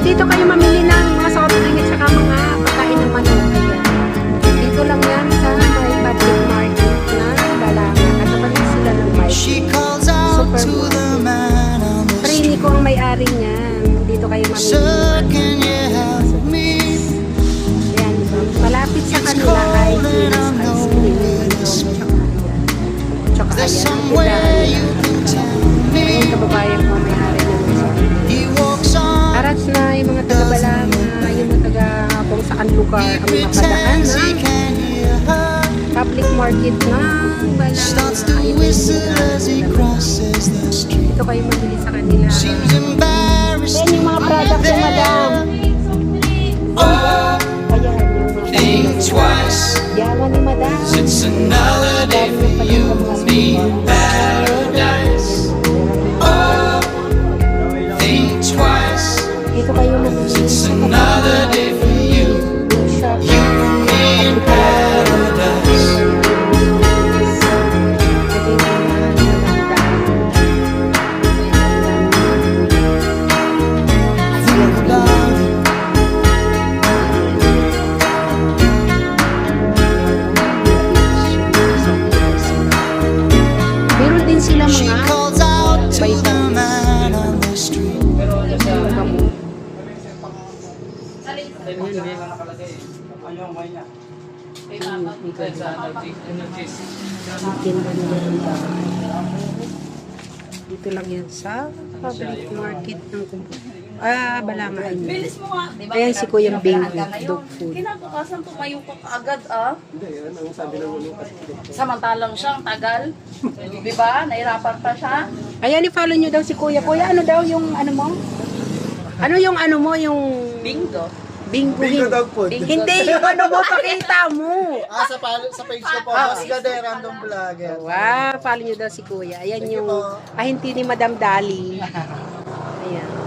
dito kayo mamili ng mga soft drink at saka mga pagkain ng manok. Ayan. Dito lang yan sa may public market na Balanga. Katapat sila ng market. Supermarket. Prini ko ang may-ari niyan. Dito kayo mamili. Ayan. Malapit sa kanila ay ice cream. Tsaka ayan. Ayan, kababayan ko may-ari niyan. Arats na yung mga taga-Balanga, yung mga taga-kung saan lugar ang mga padaan na public market na Balanga. Ito kayo mabili sa kanila. Ayan yung mga product ng madam. Ayan yung mga yaman ni madam. It's another day for you and me in paradise. Oh, think twice. Dito kayo mabili It's sa another day for you, you and me in paradise. Meron din sila She mga calls out to the man on the street. Dito lang yan sa public market ng Balanga. Ayan si Kuya Bing, dog food. Kinabukasan tumayo ka kaagad ah. Samantalang siyang tagal. Di ba? Nahirapan pa siya. Ayan, i-follow nyo daw si Kuya. Kuya, ano daw yung ano mo? Ano yung ano mo? Yung Bingo. bingo. Bingo dog food. Hindi, yung ano mo, pakita mo. Sa page ko po, Boss Gade, random vlogger. Wow, follow nyo daw si Kuya. Ayan yung ahinti ni Madam Dali. Ayan.